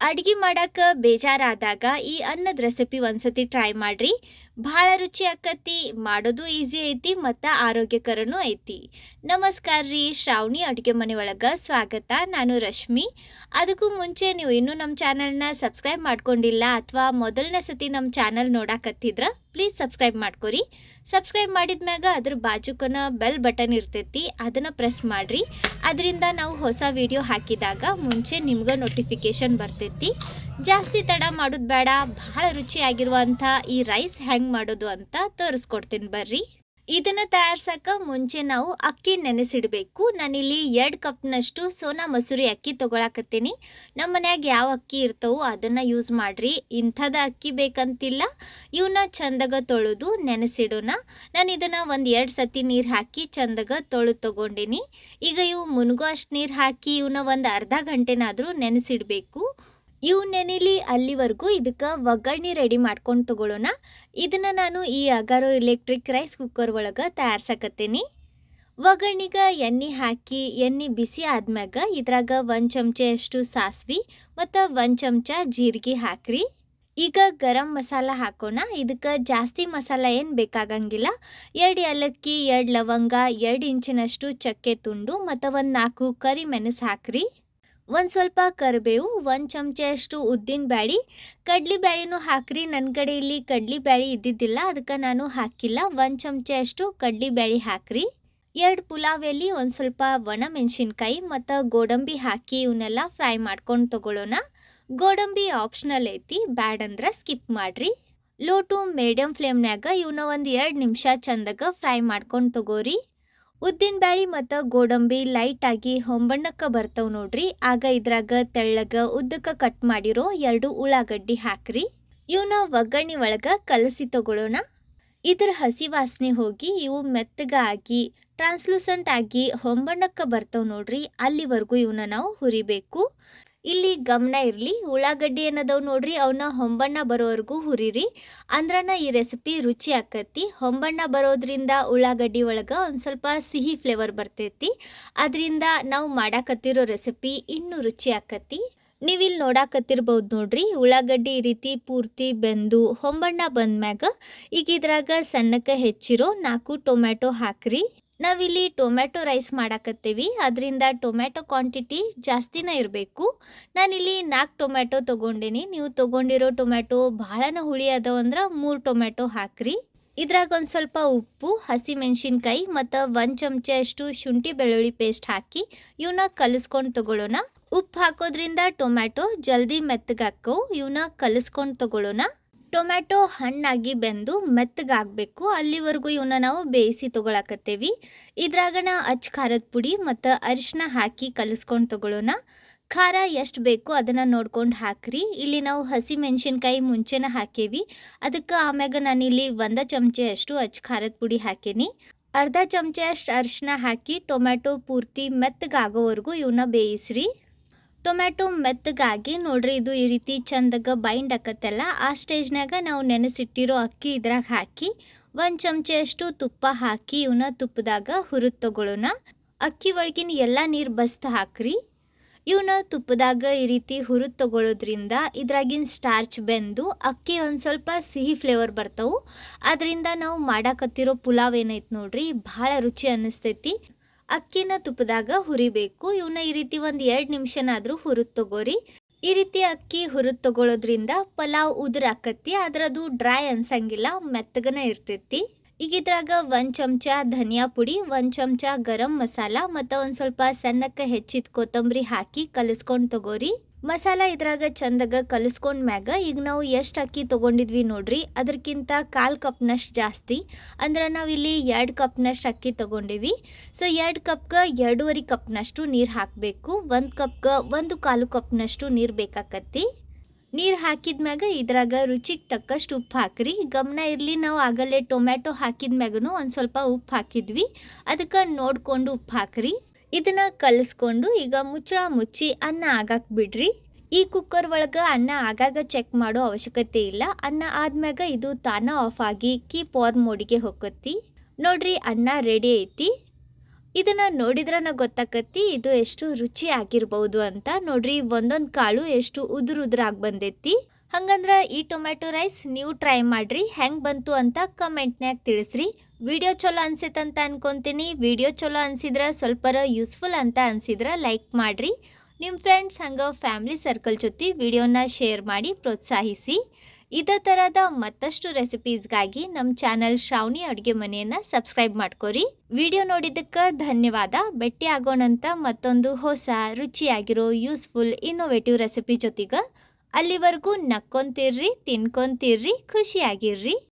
ಅಡ್ಗೆ ಮಾಡಕ್ಕೆ ಬೇಜಾರಾದಾಗ ಈ ಅನ್ನದ ರೆಸಿಪಿ ಒಂದ್ಸತಿ ಟ್ರೈ ಮಾಡ್ರಿ. ಭಾಳ ರುಚಿ ಆಕತಿ, ಮಾಡೋದು ಈಸಿ ಐತಿ ಮತ್ತು ಆರೋಗ್ಯಕರನೂ ಐತಿ. ನಮಸ್ಕಾರ ರೀ, ಶ್ರಾವಣಿ ಅಡುಗೆ ಮನೆ ಒಳಗೆ ಸ್ವಾಗತ. ನಾನು ರಶ್ಮಿ. ಅದಕ್ಕೂ ಮುಂಚೆ ನೀವು ಇನ್ನೂ ನಮ್ಮ ಚಾನಲ್ನ ಸಬ್ಸ್ಕ್ರೈಬ್ ಮಾಡ್ಕೊಂಡಿಲ್ಲ ಅಥವಾ ಮೊದಲನೇ ಸತಿ ನಮ್ಮ ಚಾನಲ್ ನೋಡಾಕತ್ತಿದ್ರ ಪ್ಲೀಸ್ ಸಬ್ಸ್ಕ್ರೈಬ್ ಮಾಡ್ಕೊರಿ. ಸಬ್ಸ್ಕ್ರೈಬ್ ಮಾಡಿದ್ಮ್ಯಾಗ ಅದ್ರ ಬಾಜುಕನ ಬೆಲ್ ಬಟನ್ ಇರ್ತೈತಿ, ಅದನ್ನು ಪ್ರೆಸ್ ಮಾಡಿರಿ. ಅದರಿಂದ ನಾವು ಹೊಸ ವಿಡಿಯೋ ಹಾಕಿದಾಗ ಮುಂಚೆ ನಿಮ್ಗೆ ನೋಟಿಫಿಕೇಷನ್ ಬರ್ತೈತಿ. ಜಾಸ್ತಿ ತಡ ಮಾಡೋದು ಬೇಡ, ಭಾಳ ರುಚಿಯಾಗಿರುವಂಥ ಈ ರೈಸ್ ಹೆಂಗೆ ಮಾಡೋದು ಅಂತ ತೋರಿಸ್ಕೊಡ್ತೀನಿ ಬರ್ರಿ. ಇದನ್ನು ತಯಾರ್ಸಕ್ಕೆ ಮುಂಚೆ ನಾವು ಅಕ್ಕಿ ನೆನೆಸಿಡಬೇಕು. ನಾನಿಲ್ಲಿ 2 ಕಪ್ನಷ್ಟು ಸೋನಾ ಮಸೂರಿ ಅಕ್ಕಿ ತೊಗೊಳಕತ್ತೀನಿ. ನಮ್ಮ ಮನ್ಯಾಗ ಯಾವ ಅಕ್ಕಿ ಇರ್ತವೋ ಅದನ್ನು ಯೂಸ್ ಮಾಡಿರಿ. ಇಂಥದ್ದು ಅಕ್ಕಿ ಬೇಕಂತಿಲ್ಲ. ಇವನ್ನ ಚಂದಾಗ ತೊಳೆದು ನೆನೆಸಿಡೋಣ. ನಾನು ಇದನ್ನು 1-2 ಸತಿ ನೀರು ಹಾಕಿ ಚಂದಾಗ ತೊಗೊಂಡಿನಿ. ಈಗ ಇವು ಮುನ್ಗೋ ಅಷ್ಟು ನೀರು ಹಾಕಿ ಇವನ್ನ ಒಂದು ಅರ್ಧ ಗಂಟೆನಾದರೂ ನೆನೆಸಿಡಬೇಕು. ಇವು ನೆನೆಲಿ ಅಲ್ಲಿವರೆಗೂ ಇದಕ್ಕೆ ಒಗ್ಗರಣೆ ರೆಡಿ ಮಾಡ್ಕೊಂಡು ತಗೊಳ್ಳೋಣ. ಇದನ್ನು ನಾನು ಈ ಅಗಾರೋ ಎಲೆಕ್ಟ್ರಿಕ್ ರೈಸ್ ಕುಕ್ಕರ್ ಒಳಗೆ ತಯಾರ್ಸಕತ್ತೀನಿ. ಒಗ್ಗರಣೆಗೆ ಎಣ್ಣೆ ಹಾಕಿ ಎಣ್ಣೆ ಬಿಸಿ ಆದ್ಮ್ಯಾಗ ಇದ್ರಾಗ 1 ಚಮಚೆಯಷ್ಟು ಸಾಸಿವೆ ಮತ್ತು 1 ಚಮಚ ಜೀರಿಗೆ ಹಾಕ್ರಿ. ಈಗ ಗರಂ ಮಸಾಲ ಹಾಕೋಣ. ಇದಕ್ಕೆ ಜಾಸ್ತಿ ಮಸಾಲ ಏನು ಬೇಕಾಗಂಗಿಲ್ಲ. 2 ಏಲಕ್ಕಿ, 2 ಲವಂಗ, 2 ಇಂಚಿನಷ್ಟು ಚಕ್ಕೆ ತುಂಡು ಮತ್ತು 4 ಕರಿಮೆಣಸು ಹಾಕ್ರಿ. ಒಂದು ಸ್ವಲ್ಪ ಕರಿಬೇವು, 1 ಚಮಚೆಯಷ್ಟು ಉದ್ದಿನ ಬ್ಯಾಳಿ, ಕಡ್ಲಿ ಬ್ಯಾಳಿನೂ ಹಾಕ್ರಿ. ನನ್ನ ಕಡೆ ಇಲ್ಲಿ ಕಡ್ಲಿ ಬ್ಯಾಳಿ ಇದ್ದಿದ್ದಿಲ್ಲ, ಅದಕ್ಕೆ ನಾನು ಹಾಕಿಲ್ಲ. 1 ಚಮಚೆಯಷ್ಟು ಕಡ್ಲಿ ಬ್ಯಾಳಿ ಹಾಕ್ರಿ. 2 ಪುಲಾವ್ ಎಲೆ, ಒಂದು ಸ್ವಲ್ಪ ಒಣ ಮೆಣಸಿನ್ಕಾಯಿ ಮತ್ತು ಗೋಡಂಬಿ ಹಾಕಿ ಇವನ್ನೆಲ್ಲ ಫ್ರೈ ಮಾಡ್ಕೊಂಡು ತಗೊಳ್ಳೋಣ. ಗೋಡಂಬಿ ಆಪ್ಷನಲ್ ಐತಿ, ಬ್ಯಾಡ್ ಅಂದ್ರೆ ಸ್ಕಿಪ್ ಮಾಡಿರಿ. ಲೋ ಟು ಮೀಡಿಯಮ್ ಫ್ಲೇಮ್ನಾಗ ಇವನ್ನ 1-2 ನಿಮಿಷ ಚಂದಾಗ ಫ್ರೈ ಮಾಡ್ಕೊಂಡು ತಗೋರಿ. ಉದ್ದಿನ ಬ್ಯಾಳಿ ಮತ್ತು ಗೋಡಂಬಿ ಲೈಟಾಗಿ ಹೊಂಬಣ್ಣಕ್ಕೆ ಬರ್ತಾವೆ ನೋಡ್ರಿ. ಆಗ ಇದ್ರಾಗ ತೆಳ್ಳಗೆ ಉದ್ದಕ್ಕೆ ಕಟ್ ಮಾಡಿರೋ 2 ಉಳ್ಳಾಗಡ್ಡಿ ಹಾಕ್ರಿ. ಇವನ್ನ ಒಗ್ಗರಣೆ ಒಳಗೆ ಕಲಸಿ ತಗೊಳ್ಳೋಣ. ಇದ್ರ ಹಸಿ ವಾಸನೆ ಹೋಗಿ ಇವು ಮೆತ್ತಗಾಗಿ ಟ್ರಾನ್ಸ್ಲೂಸೆಂಟ್ ಆಗಿ ಹೊಂಬಣ್ಣಕ್ಕೆ ಬರ್ತಾವೆ ನೋಡ್ರಿ. ಅಲ್ಲಿವರೆಗೂ ಇವನ್ನ ನಾವು ಹುರಿಬೇಕು. ಇಲ್ಲಿ ಗಮನ ಇರಲಿ, ಉಳ್ಳಾಗಡ್ಡಿ ಏನದವು ನೋಡ್ರಿ, ಅವನ್ನ ಹೊಂಬಣ್ಣ ಬರೋವರೆಗೂ ಹುರಿರಿ. ಅಂದ್ರನ ಈ ರೆಸಿಪಿ ರುಚಿ ಆಕತಿ. ಹೊಂಬಣ್ಣ ಬರೋದ್ರಿಂದ ಉಳ್ಳಾಗಡ್ಡಿ ಒಳಗೆ ಒಂದು ಸ್ವಲ್ಪ ಸಿಹಿ ಫ್ಲೇವರ್ ಬರ್ತೈತಿ. ಅದರಿಂದ ನಾವು ಮಾಡಾಕತ್ತಿರೋ ರೆಸಿಪಿ ಇನ್ನೂ ರುಚಿ ಆಕತಿ. ನೀವಿಲ್ಲಿ ನೋಡಾಕತ್ತಿರ್ಬೋದು ನೋಡ್ರಿ, ಉಳ್ಳಾಗಡ್ಡಿ ಈ ರೀತಿ ಪೂರ್ತಿ ಬೆಂದು ಹೊಂಬಣ್ಣ ಬಂದ್ಮ್ಯಾಗ ಈಗ ಇದ್ರಾಗ ಸಣ್ಣಕ್ಕೆ ಹೆಚ್ಚಿರೋ 4 ಟೊಮ್ಯಾಟೊ ಹಾಕ್ರಿ. ನಾವಿಲ್ಲಿ ಟೊಮ್ಯಾಟೊ ರೈಸ್ ಮಾಡಾಕತ್ತೀವಿ, ಅದರಿಂದ ಟೊಮ್ಯಾಟೊ ಕ್ವಾಂಟಿಟಿ ಜಾಸ್ತಿನೇ ಇರಬೇಕು. ನಾನಿಲ್ಲಿ 4 ಟೊಮ್ಯಾಟೊ ತೊಗೊಂಡೇನಿ. ನೀವು ತೊಗೊಂಡಿರೋ ಟೊಮ್ಯಾಟೊ ಭಾಳನ ಹುಳಿ ಅದಾವಂದ್ರೆ 3 ಟೊಮ್ಯಾಟೊ ಹಾಕ್ರಿ. ಇದ್ರಾಗ ಒಂದು ಸ್ವಲ್ಪ ಉಪ್ಪು, ಹಸಿ ಮೆಣಸಿನ್ಕಾಯಿ ಮತ್ತು 1 ಚಮಚೆಯಷ್ಟು ಶುಂಠಿ ಬೆಳ್ಳುಳ್ಳಿ ಪೇಸ್ಟ್ ಹಾಕಿ ಇವನ್ನ ಕಲಿಸ್ಕೊಂಡು ತಗೊಳ್ಳೋಣ. ಉಪ್ಪು ಹಾಕೋದ್ರಿಂದ ಟೊಮ್ಯಾಟೊ ಜಲ್ದಿ ಮೆತ್ತಗಾಕ್ಕವು. ಇವನ್ನ ಕಲಿಸ್ಕೊಂಡು ತಗೊಳ್ಳೋಣ. ಟೊಮ್ಯಾಟೊ ಹಣ್ಣಾಗಿ ಬೆಂದು ಮೆತ್ತಗಾಗಬೇಕು, ಅಲ್ಲಿವರೆಗೂ ಇವನ್ನ ನಾವು ಬೇಯಿಸಿ ತೊಗೊಳಕತ್ತೇವಿ. ಇದ್ರಾಗನ ಖಾರದ ಪುಡಿ ಮತ್ತು ಅರಿಶಿನ ಹಾಕಿ ಕಲಿಸ್ಕೊಂಡು ತಗೊಳ್ಳೋಣ. ಖಾರ ಎಷ್ಟು ಬೇಕು ಅದನ್ನು ನೋಡ್ಕೊಂಡು ಹಾಕ್ರಿ. ಇಲ್ಲಿ ನಾವು ಹಸಿ ಮೆಣಸಿನ್ಕಾಯಿ ಮುಂಚೆನ ಹಾಕೇವಿ, ಅದಕ್ಕೆ ಆಮ್ಯಾಗ ನಾನಿಲ್ಲಿ 1 ಚಮಚೆಯಷ್ಟು ಖಾರದ ಪುಡಿ ಹಾಕೇನಿ. ಅರ್ಧ ಚಮಚೆಯಷ್ಟು ಅರಿಶಿನ ಹಾಕಿ ಟೊಮ್ಯಾಟೊ ಪೂರ್ತಿ ಮೆತ್ತಗಾಗೋವರೆಗೂ ಇವನ್ನ ಬೇಯಿಸ್ರಿ. ಟೊಮ್ಯಾಟೊ ಮೆತ್ತಗಾಗಿ ನೋಡ್ರಿ, ಇದು ಈ ರೀತಿ ಚಂದಾಗ ಬೈಂಡ್ ಆಕತ್ತಲ್ಲ, ಆ ಸ್ಟೇಜ್ನಾಗ ನಾವು ನೆನೆಸಿಟ್ಟಿರೋ ಅಕ್ಕಿ ಇದ್ರಾಗ ಹಾಕಿ 1 ಚಮಚೆಯಷ್ಟು ತುಪ್ಪ ಹಾಕಿ ಇವನ್ನ ತುಪ್ಪದಾಗ ಹುರಿದು ತಗೊಳ್ಳೋಣ. ಅಕ್ಕಿ ಒಳಗಿನ ಎಲ್ಲ ನೀರು ಬಸ್ತು ಹಾಕ್ರಿ. ಇವನ್ನ ತುಪ್ಪದಾಗ ಈ ರೀತಿ ಹುರಿದು ತಗೊಳ್ಳೋದ್ರಿಂದ ಇದ್ರಾಗಿನ ಸ್ಟಾರ್ಚ್ ಬೆಂದು ಅಕ್ಕಿ ಒಂದು ಸ್ವಲ್ಪ ಸಿಹಿ ಫ್ಲೇವರ್ ಬರ್ತಾವೆ. ಅದರಿಂದ ನಾವು ಮಾಡಾಕತ್ತಿರೋ ಪುಲಾವ್ ಏನೈತೆ ನೋಡ್ರಿ, ಭಾಳ ರುಚಿ ಅನ್ನಿಸ್ತೈತಿ. ಅಕ್ಕಿನ ತುಪ್ಪದಾಗ ಹುರಿಬೇಕು. ಇವನ್ನ ಈ ರೀತಿ 1-2 ನಿಮಿಷನಾದರೂ ಹುರಿದು ತಗೋರಿ. ಈ ರೀತಿ ಅಕ್ಕಿ ಹುರಿದು ತಗೊಳ್ಳೋದ್ರಿಂದ ಪಲಾವ್ ಉದುರಾಕತಿ, ಅದರದು ಡ್ರೈ ಅನ್ಸಂಗಿಲ್ಲ, ಮೆತ್ತಗನ ಇರ್ತೈತಿ. ಈಗ ಇದ್ರಾಗ 1 ಚಮಚ ಧನಿಯಾ ಪುಡಿ, 1 ಚಮಚ ಗರಂ ಮಸಾಲ ಮತ್ತು ಒಂದು ಸ್ವಲ್ಪ ಸಣ್ಣಕ್ಕೆ ಹೆಚ್ಚಿದ ಕೊತ್ತಂಬರಿ ಹಾಕಿ ಕಲಿಸ್ಕೊಂಡು ತಗೋರಿ. ಮಸಾಲ ಇದ್ರಾಗ ಚಂದಾಗ ಕಲಿಸ್ಕೊಂಡ್ಮ್ಯಾಗ ಈಗ ನಾವು ಎಷ್ಟು ಅಕ್ಕಿ ತೊಗೊಂಡಿದ್ವಿ ನೋಡ್ರಿ, ಅದಕ್ಕಿಂತ 1/4 ಕಪ್ನಷ್ಟು ಜಾಸ್ತಿ, ಅಂದ್ರೆ ನಾವಿಲ್ಲಿ 2 ಕಪ್ನಷ್ಟು ಅಕ್ಕಿ ತೊಗೊಂಡಿವಿ. ಸೊ 2 ಕಪ್ಗೆ 2.5 ಕಪ್ನಷ್ಟು ನೀರು ಹಾಕಬೇಕು. 1 ಕಪ್ಗೆ 1/4 ಕಪ್ನಷ್ಟು ನೀರು ಬೇಕಾಕತ್ತಿ. ನೀರು ಹಾಕಿದ್ಮ್ಯಾಗ ಇದ್ರಾಗ ರುಚಿಗೆ ತಕ್ಕಷ್ಟು ಉಪ್ಪು ಹಾಕ್ರಿ. ಗಮನ ಇರಲಿ, ನಾವು ಆಗಲೇ ಟೊಮ್ಯಾಟೊ ಹಾಕಿದ್ಮ್ಯಾಗೂ ಒಂದು ಸ್ವಲ್ಪ ಉಪ್ಪು ಹಾಕಿದ್ವಿ, ಅದಕ್ಕೆ ನೋಡಿಕೊಂಡು ಉಪ್ಪು ಹಾಕ್ರಿ. ಇದನ್ನು ಕಲಿಸ್ಕೊಂಡು ಈಗ ಮುಚ್ಚಿ ಅನ್ನ ಆಗಕ್ಕೆ ಬಿಡ್ರಿ. ಈ ಕುಕ್ಕರ್ ಒಳಗೆ ಅನ್ನ ಆಗಾಗ ಚೆಕ್ ಮಾಡೋ ಅವಶ್ಯಕತೆ ಇಲ್ಲ. ಅನ್ನ ಆದ್ಮ್ಯಾಗ ಇದು ತಾನ ಆಫ್ ಆಗಿ ಕೀಪ್ ಆನ್ ಮೋಡಿಗೆ ಹೋಗತ್ತಿ. ನೋಡ್ರಿ, ಅನ್ನ ರೆಡಿ ಐತಿ. ಇದನ್ನ ನೋಡಿದ್ರನ ಗೊತ್ತಾಕತಿ ಇದು ಎಷ್ಟು ರುಚಿ ಆಗಿರ್ಬಹುದು ಅಂತ. ನೋಡ್ರಿ ಒಂದೊಂದ್ ಕಾಳು ಎಷ್ಟು ಉದುರಾಗಿ ಬಂದೈತಿ. ಹಂಗಂದ್ರ ಈ ಟೊಮ್ಯಾಟೊ ರೈಸ್ ನೀವು ಟ್ರೈ ಮಾಡ್ರಿ, ಹೆಂಗ್ ಬಂತು ಅಂತ ಕಮೆಂಟ್ನ್ಯಾಗ ತಿಳಿಸ್ರಿ. ವಿಡಿಯೋ ಚಲೋ ಅನ್ಸೈತಂತ ಅನ್ಕೊಂತೀನಿ. ವಿಡಿಯೋ ಚಲೋ ಅನ್ಸಿದ್ರ ಸ್ವಲ್ಪರ ಯೂಸ್ಫುಲ್ ಅಂತ ಅನ್ಸಿದ್ರ ಲೈಕ್ ಮಾಡ್ರಿ. ನಿಮ್ಮ ಫ್ರೆಂಡ್ಸ್ ಹಂಗ ಫ್ಯಾಮಿಲಿ ಸರ್ಕಲ್ ಜೊತೆ ವಿಡಿಯೋನ ಶೇರ್ ಮಾಡಿ ಪ್ರೋತ್ಸಾಹಿಸಿ. ಇದೇ ಥರದ ಮತ್ತಷ್ಟು ರೆಸಿಪೀಸ್ಗಾಗಿ ನಮ್ಮ ಚಾನಲ್ ಶ್ರಾವಣಿ ಅಡುಗೆ ಮನೆಯನ್ನು ಸಬ್ಸ್ಕ್ರೈಬ್ ಮಾಡ್ಕೊರಿ. ವಿಡಿಯೋ ನೋಡಿದ್ದಕ್ಕೆ ಧನ್ಯವಾದ. ಭೇಟಿ ಆಗೋಣಂತ ಮತ್ತೊಂದು ಹೊಸ ರುಚಿಯಾಗಿರೋ ಯೂಸ್ಫುಲ್ ಇನ್ನೋವೇಟಿವ್ ರೆಸಿಪಿ ಜೊತೆಗೆ. ಅಲ್ಲಿವರೆಗೂ ನಕ್ಕೊಂತಿರ್ರಿ, ತಿನ್ಕೊಂತಿರ್ರಿ, ಖುಷಿಯಾಗಿರ್ರಿ.